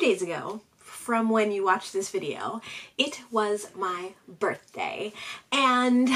days ago, from when you watched this video, it was my birthday. And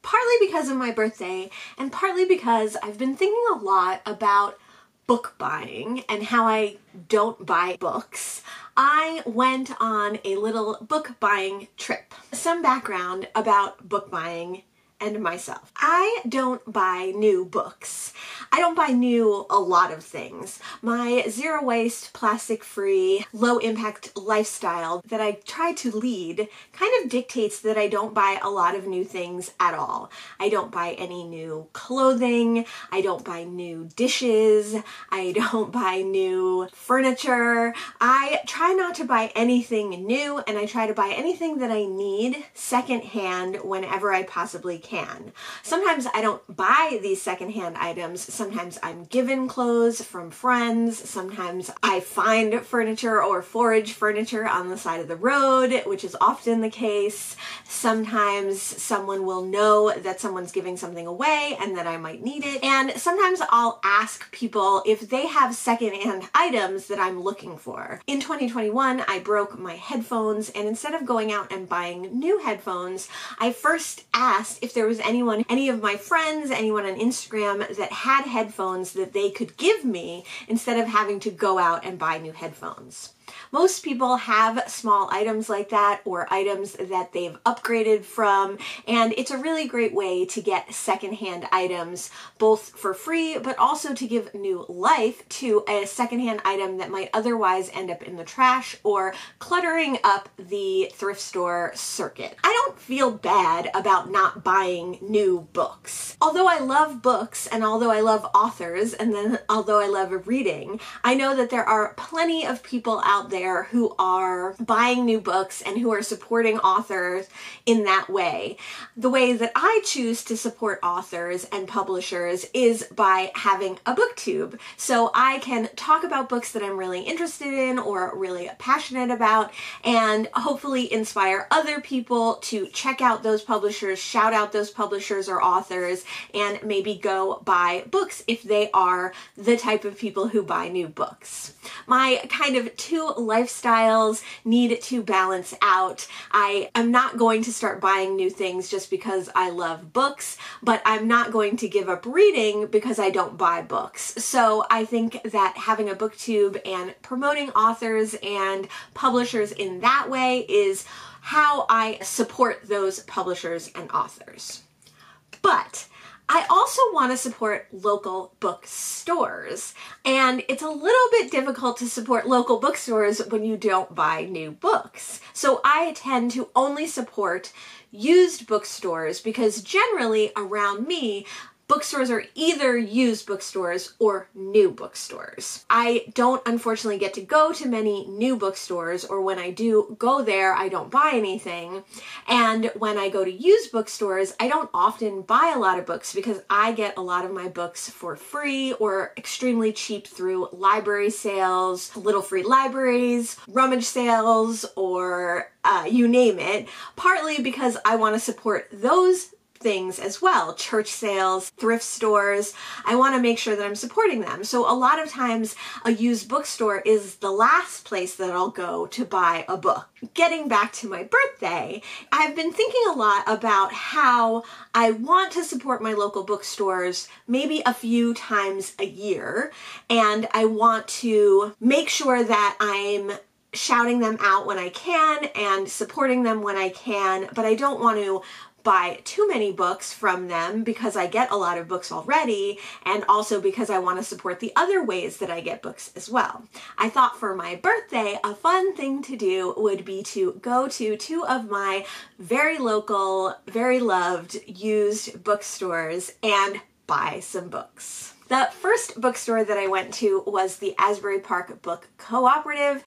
partly because of my birthday, and partly because I've been thinking a lot about book buying and how I don't buy books, I went on a little book buying trip. Some background about book buying and myself. I don't buy new books. I don't buy a lot of things. My zero waste, plastic free, low impact lifestyle that I try to lead kind of dictates that I don't buy a lot of new things at all. I don't buy any new clothing. I don't buy new dishes. I don't buy new furniture. I try not to buy anything new, and I try to buy anything that I need secondhand whenever I possibly can. Sometimes I don't buy these secondhand items. Sometimes I'm given clothes from friends. Sometimes I find furniture or forage furniture on the side of the road, which is often the case. Sometimes someone will know that someone's giving something away and that I might need it. And sometimes I'll ask people if they have secondhand items that I'm looking for. In 2021, I broke my headphones, and instead of going out and buying new headphones, I first asked if there was any of my friends, anyone on Instagram that had headphones that they could give me instead of having to go out and buy new headphones. Most people have small items like that, or items that they've upgraded from, and it's a really great way to get secondhand items, both for free, but also to give new life to a secondhand item that might otherwise end up in the trash or cluttering up the thrift store circuit. I don't feel bad about not buying new books. Although I love books, and although I love authors, and then although I love reading, I know that there are plenty of people out there who are buying new books and who are supporting authors in that way. The way that I choose to support authors and publishers is by having a booktube. So I can talk about books that I'm really interested in or really passionate about, and hopefully inspire other people to check out those publishers, shout out those publishers or authors, and maybe go buy books if they are the type of people who buy new books. My kind of two lifestyles need to balance out. I am not going to start buying new things just because I love books, but I'm not going to give up reading because I don't buy books. So I think that having a booktube and promoting authors and publishers in that way is how I support those publishers and authors. But I also want to support local bookstores, and it's a little bit difficult to support local bookstores when you don't buy new books. So I tend to only support used bookstores because generally around me, bookstores are either used bookstores or new bookstores. I don't unfortunately get to go to many new bookstores, or when I do go there, I don't buy anything. And when I go to used bookstores, I don't often buy a lot of books because I get a lot of my books for free or extremely cheap through library sales, little free libraries, rummage sales, or you name it, partly because I want to support those things as well. Church sales, thrift stores. I want to make sure that I'm supporting them. So a lot of times a used bookstore is the last place that I'll go to buy a book. Getting back to my birthday, I've been thinking a lot about how I want to support my local bookstores maybe a few times a year, and I want to make sure that I'm shouting them out when I can and supporting them when I can, but I don't want to buy too many books from them because I get a lot of books already, and also because I want to support the other ways that I get books as well. I thought for my birthday, a fun thing to do would be to go to two of my very local, very loved used bookstores and buy some books. The first bookstore that I went to was the Asbury Park Book Cooperative.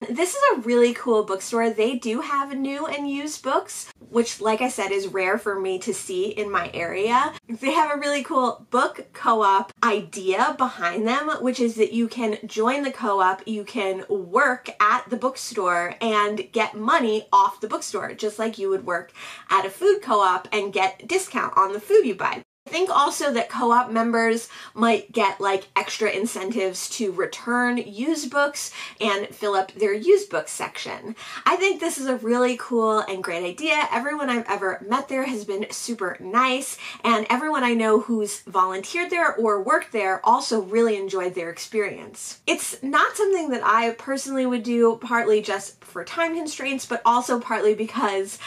This is a really cool bookstore. They do have new and used books, which, like I said, is rare for me to see in my area. They have a really cool book co-op idea behind them, which is that you can join the co-op, you can work at the bookstore and get money off the bookstore, just like you would work at a food co-op and get discount on the food you buy. I think also that co-op members might get like extra incentives to return used books and fill up their used books section. I think this is a really cool and great idea. Everyone I've ever met there has been super nice, and everyone I know who's volunteered there or worked there also really enjoyed their experience. It's not something that I personally would do, partly just for time constraints, but also partly because,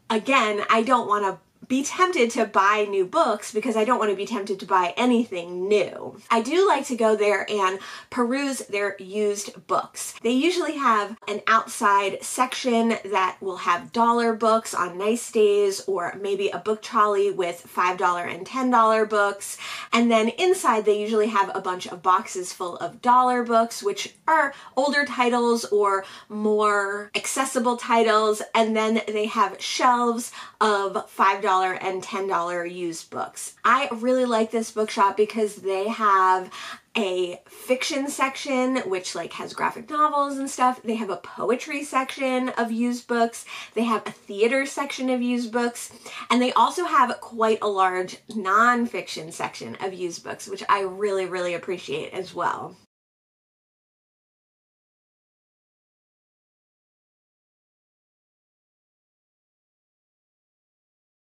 again, I don't want to be tempted to buy new books because I don't want to be tempted to buy anything new. I do like to go there and peruse their used books. They usually have an outside section that will have dollar books on nice days, or maybe a book trolley with $5 and $10 books. And then inside they usually have a bunch of boxes full of dollar books, which are older titles or more accessible titles. And then they have shelves of $5 and $10 used books. I really like this bookshop because they have a fiction section which like has graphic novels and stuff. They have a poetry section of used books. They have a theater section of used books. And they also have quite a large non-fiction section of used books, which I really, really appreciate as well.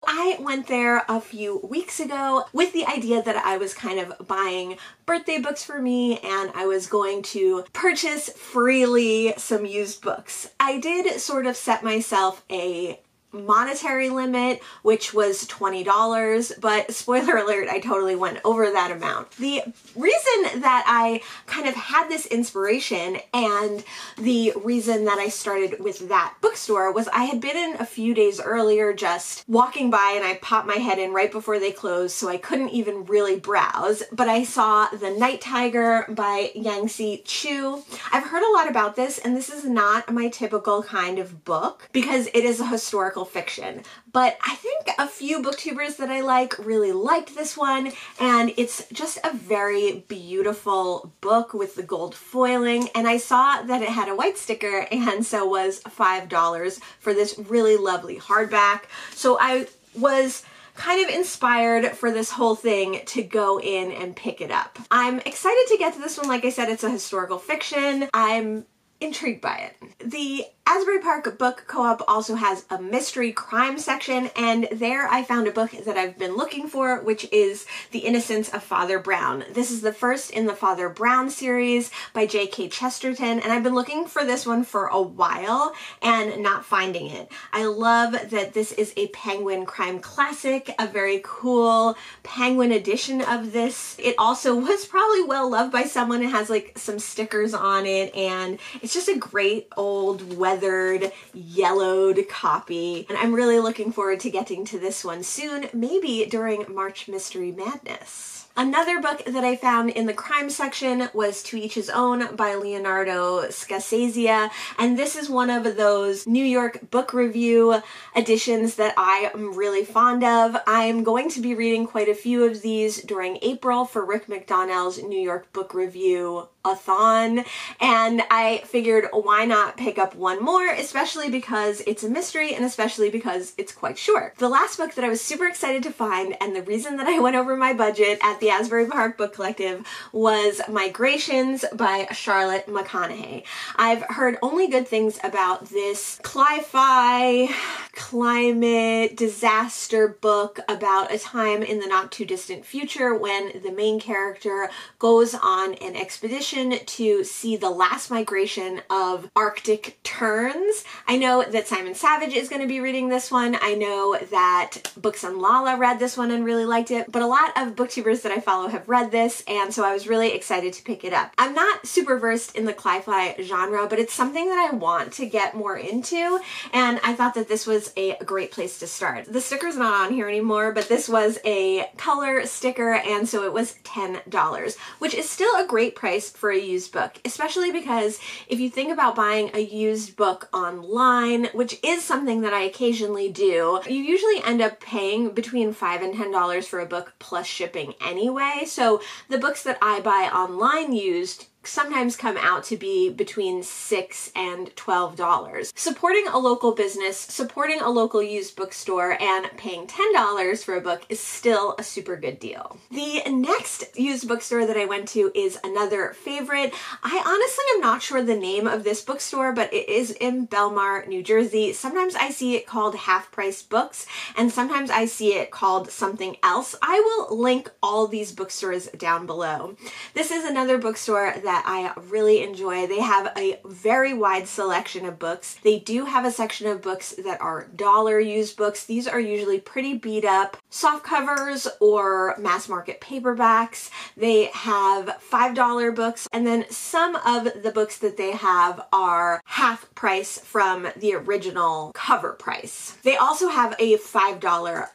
I went there a few weeks ago with the idea that I was kind of buying birthday books for me and I was going to purchase freely some used books. I did sort of set myself a monetary limit, which was $20, but spoiler alert, I totally went over that amount. The reason that I kind of had this inspiration and the reason that I started with that bookstore was I had been in a few days earlier just walking by, and I popped my head in right before they closed, so I couldn't even really browse, but I saw The Night Tiger by Yangsi Chu. I've heard a lot about this, and this is not my typical kind of book because it is a historical fiction, but I think a few booktubers that I like really liked this one, and it's just a very beautiful book with the gold foiling, and I saw that it had a white sticker, and so was $5 for this really lovely hardback. So I was kind of inspired for this whole thing to go in and pick it up. I'm excited to get to this one. Like I said, it's a historical fiction. I'm intrigued by it. The Asbury Park Book Co-op also has a mystery crime section, and there I found a book that I've been looking for, which is The Innocence of Father Brown. This is the first in the Father Brown series by J.K. Chesterton, and I've been looking for this one for a while and not finding it. I love that this is a Penguin crime classic, a very cool Penguin edition of this. It also was probably well loved by someone. It has like some stickers on it, and it's just a great old weathered, yellowed copy, and I'm really looking forward to getting to this one soon, maybe during March Mystery Madness. Another book that I found in the crime section was To Each His Own by Leonardo Scarsese, and this is one of those New York Book Review editions that I am really fond of. I am going to be reading quite a few of these during April for Rick McDonnell's New York Book Review-a-thon, and I figured why not pick up one more, especially because it's a mystery and especially because it's quite short. The last book that I was super excited to find, and the reason that I went over my budget at the Asbury Park Book Collective, was Migrations by Charlotte Mcconaughey. I've heard only good things about this cli-fi climate disaster book about a time in the not too distant future when the main character goes on an expedition to see the last migration of Arctic terns. I know that Simon Savage is going to be reading this one. I know that Books and Lala read this one and really liked it, but a lot of booktubers that I follow have read this, and so I was really excited to pick it up. I'm not super versed in the cli-fi genre, but it's something that I want to get more into, and I thought that this was a great place to start. The sticker's not on here anymore, but this was a color sticker, and so it was $10, which is still a great price for a used book, especially because if you think about buying a used book online, which is something that I occasionally do, you usually end up paying between $5 and $10 for a book plus shipping anyway. So the books that I buy online used sometimes come out to be between $6 and $12. Supporting a local business, supporting a local used bookstore, and paying $10 for a book is still a super good deal. The next used bookstore that I went to is another favorite. I honestly am not sure the name of this bookstore, but it is in Belmar, New Jersey. Sometimes I see it called Half Price Books, and sometimes I see it called something else. I will link all these bookstores down below. This is another bookstore that I really enjoy. They have a very wide selection of books. They do have a section of books that are dollar used books. These are usually pretty beat up soft covers or mass market paperbacks. They have $5 books, and then some of the books that they have are half price from the original cover price. They also have a $5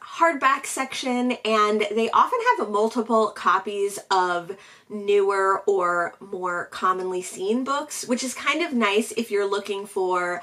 hardback section, and they often have multiple copies of newer or more commonly seen books, which is kind of nice if you're looking for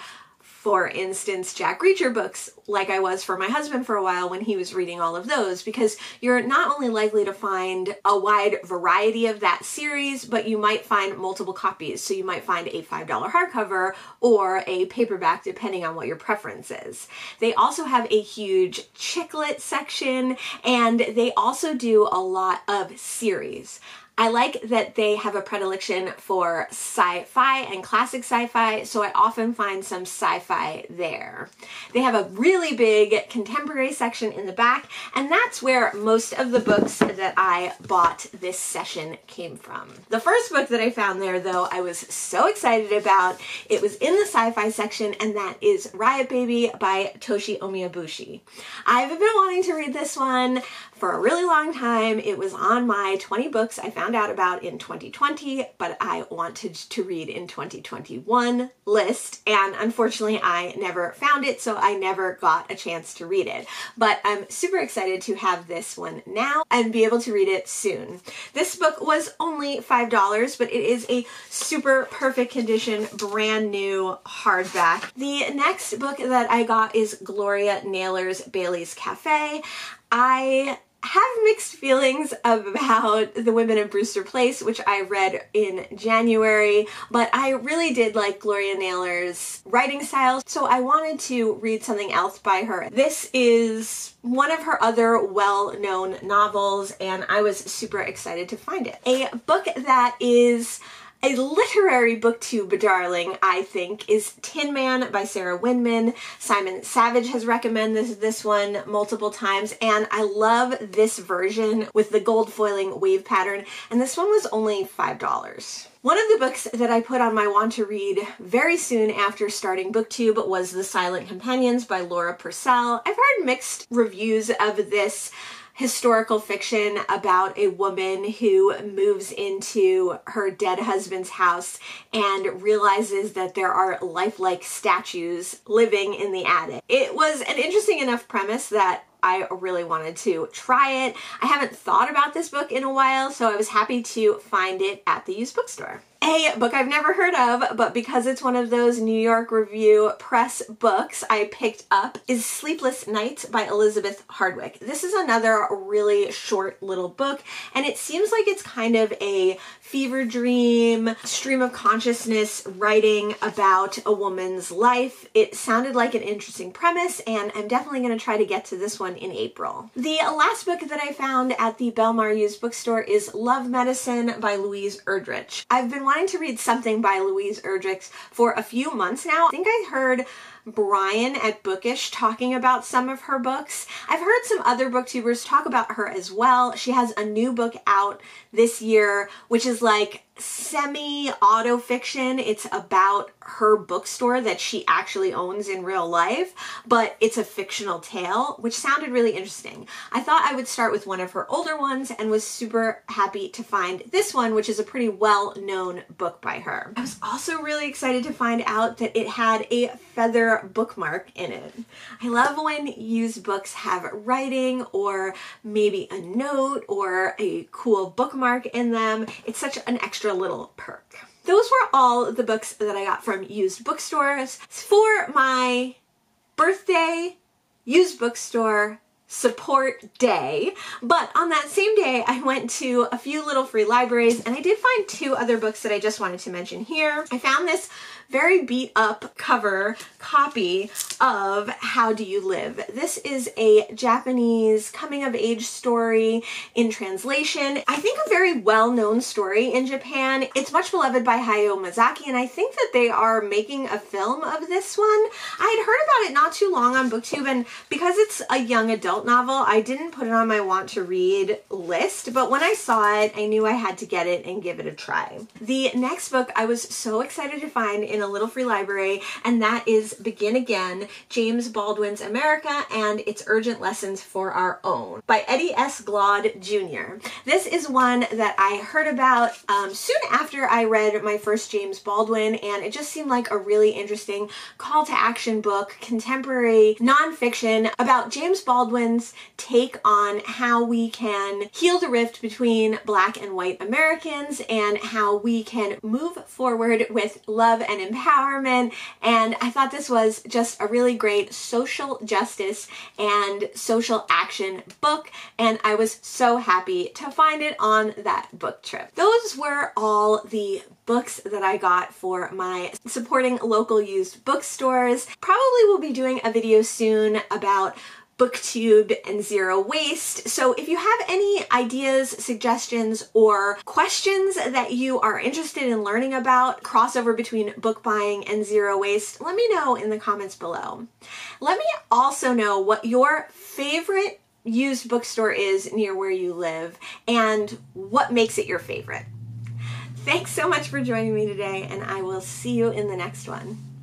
instance, Jack Reacher books, like I was for my husband for a while when he was reading all of those, because you're not only likely to find a wide variety of that series, but you might find multiple copies. So you might find a $5 hardcover or a paperback, depending on what your preference is. They also have a huge chick lit section, and they also do a lot of series. I like that they have a predilection for sci-fi and classic sci-fi, so I often find some sci-fi there. They have a really big contemporary section in the back, and that's where most of the books that I bought this session came from. The first book that I found there, though, I was so excited about. It was in the sci-fi section, and that is Riot Baby by Toshi Omiyabushi. I've been wanting to read this one for a really long time. It was on my 20 books I found out about in 2020, but I wanted to read in 2021 list, and unfortunately I never found it, so I never got a chance to read it. But I'm super excited to have this one now and be able to read it soon. This book was only $5, but it is a super perfect condition, brand new hardback. The next book that I got is Gloria Naylor's Bailey's Cafe. I have mixed feelings about The Women of Brewster Place, which I read in January, but I really did like Gloria Naylor's writing style, so I wanted to read something else by her. This is one of her other well-known novels, and I was super excited to find it. A book that is a literary booktube darling, I think, is Tin Man by Sarah Winman. Simon Savage has recommended this one multiple times, and I love this version with the gold foiling wave pattern, and this one was only $5. One of the books that I put on my want to read very soon after starting Booktube was The Silent Companions by Laura Purcell. I've heard mixed reviews of this historical fiction about a woman who moves into her dead husband's house and realizes that there are lifelike statues living in the attic. It was an interesting enough premise that I really wanted to try it. I haven't thought about this book in a while, so I was happy to find it at the used bookstore. A book I've never heard of, but because it's one of those New York Review Press books I picked up, is Sleepless Nights by Elizabeth Hardwick. This is another really short little book, and it seems like it's kind of a fever dream, stream of consciousness writing about a woman's life. It sounded like an interesting premise, and I'm definitely going to try to get to this one in April. The last book that I found at the Belmar used bookstore is Love Medicine by Louise Erdrich. I've been wanting to read something by Louise Erdrich for a few months now. I think I heard Brian at Bookish talking about some of her books. I've heard some other booktubers talk about her as well. She has a new book out this year, which is like semi-auto fiction. It's about her bookstore that she actually owns in real life, but it's a fictional tale, which sounded really interesting. I thought I would start with one of her older ones and was super happy to find this one, which is a pretty well-known book by her. I was also really excited to find out that it had a feather bookmark in it. I love when used books have writing or maybe a note or a cool bookmark in them. It's such an extra little perk. Those were all the books that I got from used bookstores for my birthday used bookstore support day, but on that same day I went to a few little free libraries and I did find 2 other books that I just wanted to mention here. I found this very beat up cover copy of How Do You Live? This is a Japanese coming of age story in translation. I think a very well-known story in Japan. It's much beloved by Hayao Miyazaki, and I think that they are making a film of this one. I had heard about it not too long on Booktube, and because it's a young adult novel, I didn't put it on my want to read list, but when I saw it, I knew I had to get it and give it a try. The next book I was so excited to find in a little free library, and that is Begin Again, James Baldwin's America and Its Urgent Lessons for Our Own by Eddie S. Glaude Jr. This is one that I heard about soon after I read my first James Baldwin, and it just seemed like a really interesting call to action book, contemporary nonfiction about James Baldwin's take on how we can heal the rift between Black and white Americans and how we can move forward with love and empowerment. And I thought this was just a really great social justice and social action book, and I was so happy to find it on that book trip. Those were all the books that I got for my supporting local used bookstores. Probably will be doing a video soon about Booktube and zero waste. So if you have any ideas, suggestions, or questions that you are interested in learning about crossover between book buying and zero waste, let me know in the comments below. Let me also know what your favorite used bookstore is near where you live and what makes it your favorite. Thanks so much for joining me today, and I will see you in the next one.